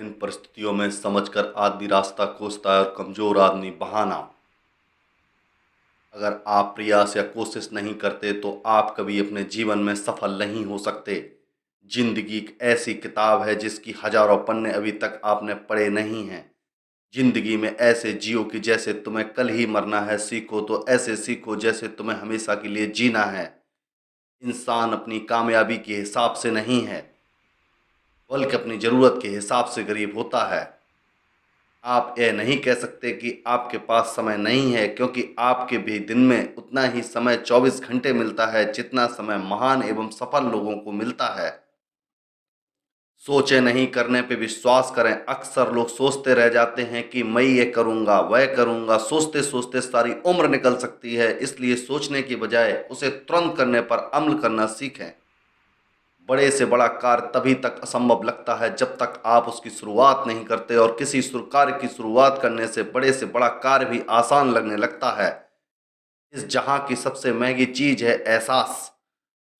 कठिन परिस्थितियों में समझकर आदमी रास्ता खोजता है और कमजोर आदमी बहाना। अगर आप प्रयास या कोशिश नहीं करते तो आप कभी अपने जीवन में सफल नहीं हो सकते। जिंदगी एक ऐसी किताब है जिसकी हजारों पन्ने अभी तक आपने पढ़े नहीं हैं। जिंदगी में ऐसे जियो कि जैसे तुम्हें कल ही मरना है, सीखो तो ऐसे सीखो जैसे तुम्हें हमेशा के लिए जीना है। इंसान अपनी कामयाबी के हिसाब से नहीं है, बल्कि अपनी ज़रूरत के हिसाब से गरीब होता है। आप यह नहीं कह सकते कि आपके पास समय नहीं है, क्योंकि आपके भी दिन में उतना ही समय 24 घंटे मिलता है जितना समय महान एवं सफल लोगों को मिलता है। सोचे नहीं, करने पे विश्वास करें। अक्सर लोग सोचते रह जाते हैं कि मैं ये करूँगा वह करूँगा, सोचते सोचते सारी उम्र निकल सकती है। इसलिए सोचने की बजाय उसे तुरंत करने पर अमल करना सीखें। बड़े से बड़ा कार्य तभी तक असंभव लगता है जब तक आप उसकी शुरुआत नहीं करते, और किसी कार्य की शुरुआत करने से बड़े से बड़ा कार्य भी आसान लगने लगता है। इस जहां की सबसे महंगी चीज है एहसास।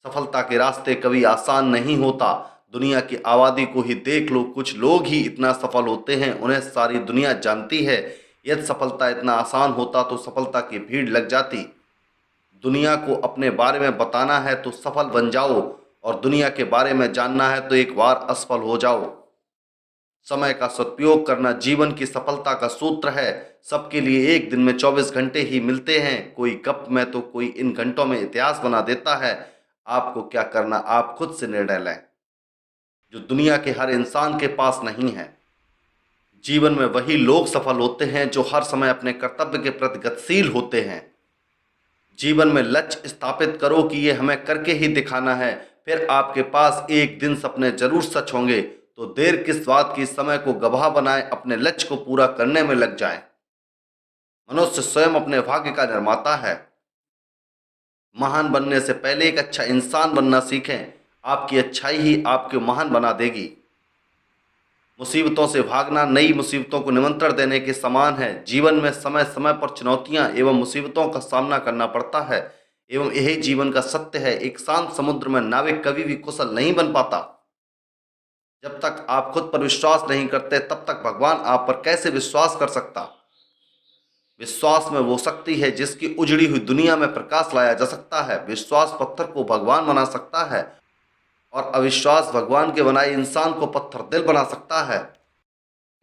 सफलता के रास्ते कभी आसान नहीं होता। दुनिया की आबादी को ही देख लो, कुछ लोग ही इतना सफल होते हैं, उन्हें सारी दुनिया जानती है। यदि सफलता इतना आसान होता तो सफलता की भीड़ लग जाती। दुनिया को अपने बारे में बताना है तो सफल बन जाओ, और दुनिया के बारे में जानना है तो एक बार असफल हो जाओ। समय का सदुपयोग करना जीवन की सफलता का सूत्र है। सबके लिए एक दिन में 24 घंटे ही मिलते हैं, कोई गप में तो कोई इन घंटों में इतिहास बना देता है। आपको क्या करना आप खुद से निर्णय लें, जो दुनिया के हर इंसान के पास नहीं है। जीवन में वही लोग सफल होते हैं जो हर समय अपने कर्तव्य के प्रति गतिशील होते हैं। जीवन में लक्ष्य स्थापित करो कि ये हमें करके ही दिखाना है, फिर आपके पास एक दिन सपने जरूर सच होंगे। तो देर किस बात की, समय को गवाह बनाएं, अपने लक्ष्य को पूरा करने में लग जाएं। मनुष्य स्वयं अपने भाग्य का निर्माता है। महान बनने से पहले एक अच्छा इंसान बनना सीखें। आपकी अच्छाई ही आपको महान बना देगी। मुसीबतों से भागना नई मुसीबतों को निमंत्रण देने के समान है। जीवन में समय समय पर चुनौतियां एवं मुसीबतों का सामना करना पड़ता है, एवं यही जीवन का सत्य है। एक शांत समुद्र में नाविक कभी भी कुशल नहीं बन पाता। जब तक आप खुद पर विश्वास नहीं करते तब तक भगवान आप पर कैसे विश्वास कर सकता। विश्वास में वो शक्ति है जिसकी उजड़ी हुई दुनिया में प्रकाश लाया जा सकता है। विश्वास पत्थर को भगवान बना सकता है, और अविश्वास भगवान के बनाए इंसान को पत्थर दिल बना सकता है।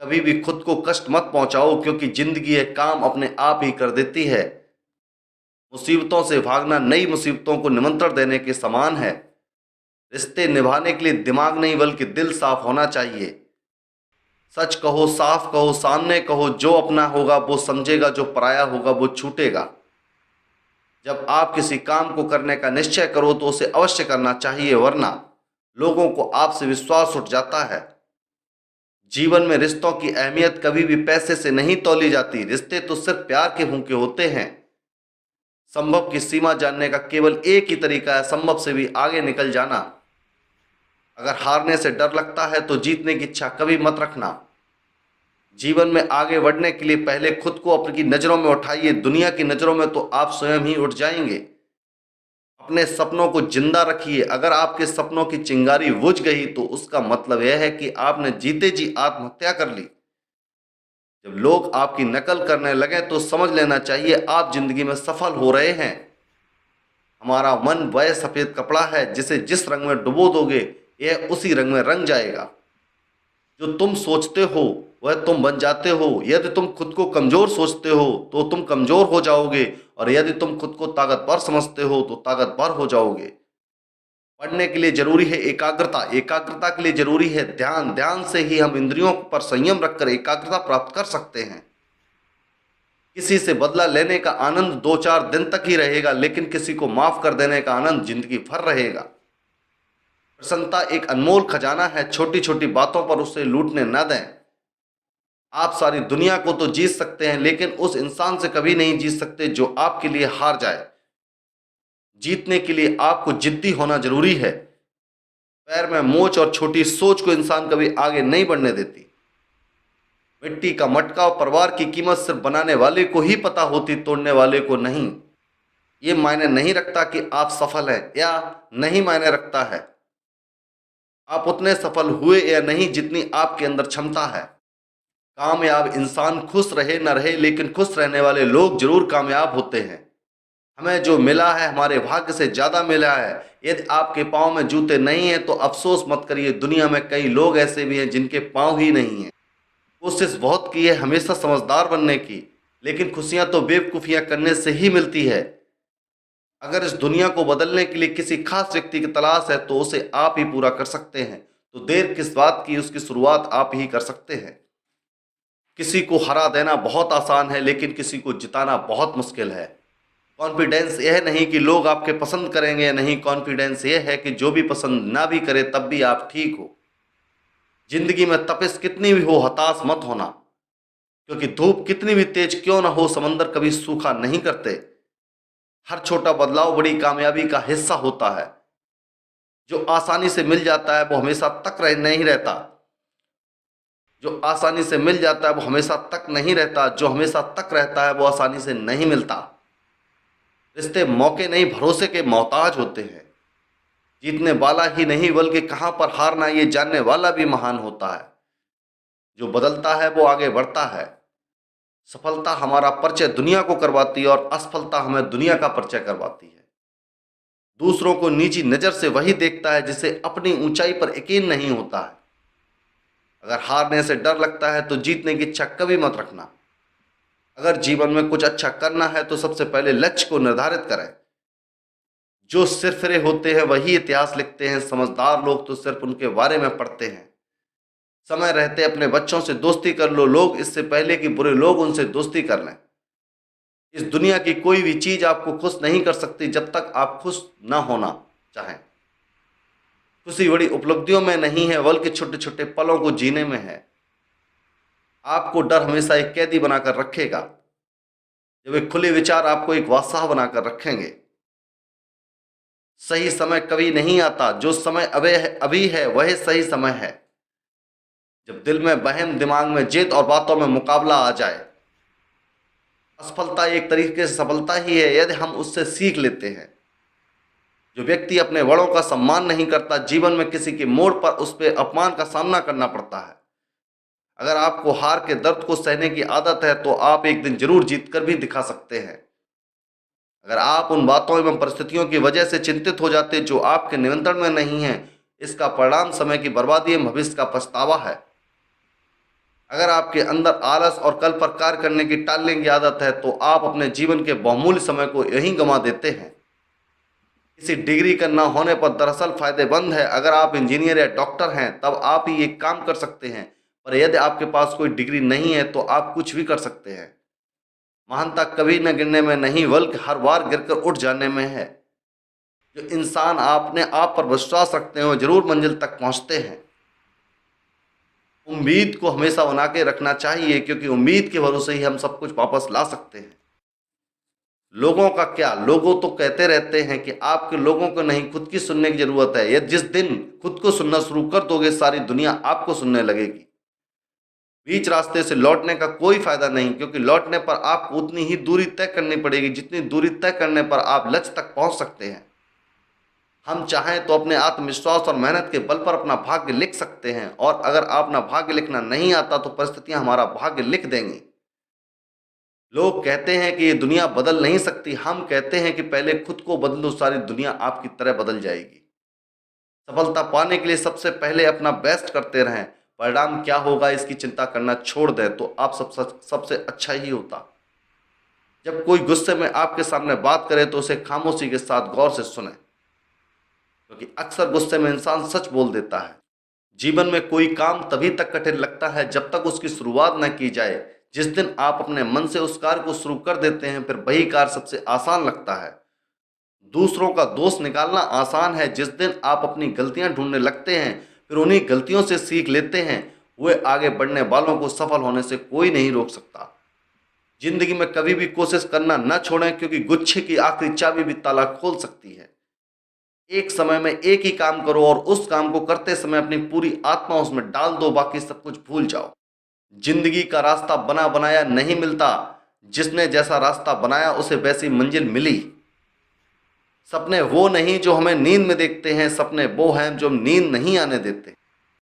कभी भी खुद को कष्ट मत पहुंचाओ, क्योंकि जिंदगी एक काम अपने आप ही कर देती है। मुसीबतों से भागना नई मुसीबतों को निमंत्रण देने के समान है। रिश्ते निभाने के लिए दिमाग नहीं बल्कि दिल साफ होना चाहिए। सच कहो, साफ कहो, सामने कहो। जो अपना होगा वो समझेगा, जो पराया होगा वो छूटेगा। जब आप किसी काम को करने का निश्चय करो तो उसे अवश्य करना चाहिए, वरना लोगों को आपसे विश्वास उठ जाता है। जीवन में रिश्तों की अहमियत कभी भी पैसे से नहीं तौली जाती। रिश्ते तो सिर्फ प्यार के भूखे होते हैं। संभव की सीमा जानने का केवल एक ही तरीका है, संभव से भी आगे निकल जाना। अगर हारने से डर लगता है तो जीतने की इच्छा कभी मत रखना। जीवन में आगे बढ़ने के लिए पहले खुद को अपनी नज़रों में उठाइए। दुनिया की नज़रों में तो आप स्वयं ही उठ जाएंगे। अपने सपनों को जिंदा रखिए। अगर आपके सपनों की चिंगारी बुझ गई तो उसका मतलब यह है कि आपने जीते जी आत्महत्या कर ली। जब लोग आपकी नकल करने लगे तो समझ लेना चाहिए आप जिंदगी में सफल हो रहे हैं। हमारा मन वह सफेद कपड़ा है जिसे जिस रंग में डुबो दोगे यह उसी रंग में रंग जाएगा। जो तुम सोचते हो वह तुम बन जाते हो। यदि तुम खुद को कमजोर सोचते हो तो तुम कमजोर हो जाओगे, और यदि तुम खुद को ताकतवर समझते हो तो ताकतवर हो जाओगे। पढ़ने के लिए जरूरी है एकाग्रता, एकाग्रता के लिए जरूरी है ध्यान, ध्यान से ही हम इंद्रियों पर संयम रखकर एकाग्रता प्राप्त कर सकते हैं। किसी से बदला लेने का आनंद 2-4 दिन तक ही रहेगा, लेकिन किसी को माफ कर देने का आनंद जिंदगी भर रहेगा। प्रसन्नता एक अनमोल खजाना है, छोटी छोटी बातों पर उसे लूटने न दें। आप सारी दुनिया को तो जीत सकते हैं, लेकिन उस इंसान से कभी नहीं जीत सकते जो आपके लिए हार जाए। जीतने के लिए आपको जिद्दी होना जरूरी है। पैर में मोच और छोटी सोच को इंसान कभी आगे नहीं बढ़ने देती। मिट्टी का मटका और परिवार की कीमत सिर्फ बनाने वाले को ही पता होती, तोड़ने वाले को नहीं। ये मायने नहीं रखता कि आप सफल हैं या नहीं, मायने रखता है आप उतने सफल हुए या नहीं जितनी आपके अंदर क्षमता है। कामयाब इंसान खुश रहे न रहे, लेकिन खुश रहने वाले लोग जरूर कामयाब होते हैं। हमें जो मिला है हमारे भाग्य से ज़्यादा मिला है। यदि आपके पाँव में जूते नहीं हैं तो अफसोस मत करिए, दुनिया में कई लोग ऐसे भी हैं जिनके पाँव ही नहीं हैं। कोशिश बहुत की है हमेशा समझदार बनने की, लेकिन खुशियाँ तो बेवकूफ़ियाँ करने से ही मिलती है। अगर इस दुनिया को बदलने के लिए किसी खास व्यक्ति की तलाश है तो उसे आप ही पूरा कर सकते हैं। तो देर किस बात की, उसकी शुरुआत आप ही कर सकते हैं। किसी को हरा देना बहुत आसान है, लेकिन किसी को जिताना बहुत मुश्किल है। कॉन्फिडेंस यह नहीं कि लोग आपके पसंद करेंगे या नहीं, कॉन्फिडेंस यह है कि जो भी पसंद ना भी करे तब भी आप ठीक हो। जिंदगी में तपिश कितनी भी हो, हताश मत होना, क्योंकि धूप कितनी भी तेज क्यों ना हो, समंदर कभी सूखा नहीं करते। हर छोटा बदलाव बड़ी कामयाबी का हिस्सा होता है। जो आसानी से मिल जाता है वो हमेशा तक नहीं रहता। जो आसानी से मिल जाता है वो हमेशा तक नहीं रहता। जो हमेशा तक रहता है वो आसानी से नहीं मिलता। रिश्ते मौके नहीं भरोसे के मोहताज होते हैं। जीतने वाला ही नहीं बल्कि कहाँ पर हारना ये जानने वाला भी महान होता है। जो बदलता है वो आगे बढ़ता है। सफलता हमारा परिचय दुनिया को करवाती है और असफलता हमें दुनिया का परिचय करवाती है। दूसरों को नीची नज़र से वही देखता है जिसे अपनी ऊंचाई पर यकीन नहीं होता है। अगर हारने से डर लगता है तो जीतने की इच्छा कभी मत रखना। अगर जीवन में कुछ अच्छा करना है तो सबसे पहले लक्ष्य को निर्धारित करें। जो सिरफिरे होते हैं वही इतिहास लिखते हैं, समझदार लोग तो सिर्फ उनके बारे में पढ़ते हैं। समय रहते अपने बच्चों से दोस्ती कर लो लोग, इससे पहले कि बुरे लोग उनसे दोस्ती कर लें। इस दुनिया की कोई भी चीज़ आपको खुश नहीं कर सकती जब तक आप खुश ना होना चाहें। खुशी बड़ी उपलब्धियों में नहीं है बल्कि छोटे छोटे पलों को जीने में है। आपको डर हमेशा एक कैदी बनाकर रखेगा, जब एक खुले विचार आपको एक बादशाह बनाकर रखेंगे। सही समय कभी नहीं आता, जो समय अभी है वह सही समय है। जब दिल में वहम, दिमाग में जिद और बातों में मुकाबला आ जाए। असफलता एक तरीके से सफलता ही है यदि हम उससे सीख लेते हैं। जो व्यक्ति अपने बड़ों का सम्मान नहीं करता, जीवन में किसी के मोड़ पर उस पर अपमान का सामना करना पड़ता है। अगर आपको हार के दर्द को सहने की आदत है तो आप एक दिन जरूर जीत कर भी दिखा सकते हैं। अगर आप उन बातों एवं परिस्थितियों की वजह से चिंतित हो जाते जो आपके नियंत्रण में नहीं है, इसका परिणाम समय की बर्बादी एवं भविष्य का पछतावा है। अगर आपके अंदर आलस और कल पर कार्य करने की टालने की आदत है तो आप अपने जीवन के बहुमूल्य समय को यहीं गंवा देते हैं। किसी डिग्री का न होने पर दरअसल फायदेमंद है। अगर आप इंजीनियर या डॉक्टर हैं तब आप ही एक काम कर सकते हैं, पर यदि आपके पास कोई डिग्री नहीं है तो आप कुछ भी कर सकते हैं। महानता कभी न गिरने में नहीं बल्कि हर बार गिरकर उठ जाने में है। जो इंसान अपने आप पर विश्वास रखते हैं वो जरूर मंजिल तक पहुंचते हैं। उम्मीद को हमेशा बना के रखना चाहिए, क्योंकि उम्मीद के भरोसे ही हम सब कुछ वापस ला सकते हैं। लोगों का क्या, लोगों तो कहते रहते हैं कि आपके लोगों को नहीं खुद की सुनने की जरूरत है। यदि जिस दिन खुद को सुनना शुरू कर दोगे सारी दुनिया आपको सुनने लगेगी। बीच रास्ते से लौटने का कोई फायदा नहीं, क्योंकि लौटने पर आपको उतनी ही दूरी तय करनी पड़ेगी जितनी दूरी तय करने पर आप लक्ष्य तक पहुंच सकते हैं। हम चाहें तो अपने आत्मविश्वास और मेहनत के बल पर अपना भाग्य लिख सकते हैं, और अगर अपना भाग्य लिखना नहीं आता तो परिस्थितियां हमारा भाग्य लिख देंगी। लोग कहते हैं कि ये दुनिया बदल नहीं सकती, हम कहते हैं कि पहले खुद को बदलो, सारी दुनिया आपकी तरह बदल जाएगी। सफलता पाने के लिए सबसे पहले अपना बेस्ट करते रहें। परिणाम क्या होगा इसकी चिंता करना छोड़ दें तो आप सबसे अच्छा ही होता। जब कोई गुस्से में आपके सामने बात करे तो उसे खामोशी के साथ गौर से सुने, क्योंकि अक्सर गुस्से में इंसान सच बोल देता है। जीवन में कोई काम तभी तक कठिन लगता है जब तक उसकी शुरुआत न की जाए। जिस दिन आप अपने मन से उस कार्य को शुरू कर देते हैं फिर वही कार्य सबसे आसान लगता है। दूसरों का दोष निकालना आसान है, जिस दिन आप अपनी गलतियां ढूंढने लगते हैं फिर उन्हीं गलतियों से सीख लेते हैं, वे आगे बढ़ने वालों को सफल होने से कोई नहीं रोक सकता। जिंदगी में कभी भी कोशिश करना न छोड़ें, क्योंकि गुच्छे की आखिरी चाबी भी ताला खोल सकती है। एक समय में एक ही काम करो और उस काम को करते समय अपनी पूरी आत्मा उसमें डाल दो, बाकी सब कुछ भूल जाओ। जिंदगी का रास्ता बना बनाया नहीं मिलता, जिसने जैसा रास्ता बनाया उसे वैसी मंजिल मिली। सपने वो नहीं जो हमें नींद में देखते हैं, सपने वो हैं जो हम नींद नहीं आने देते।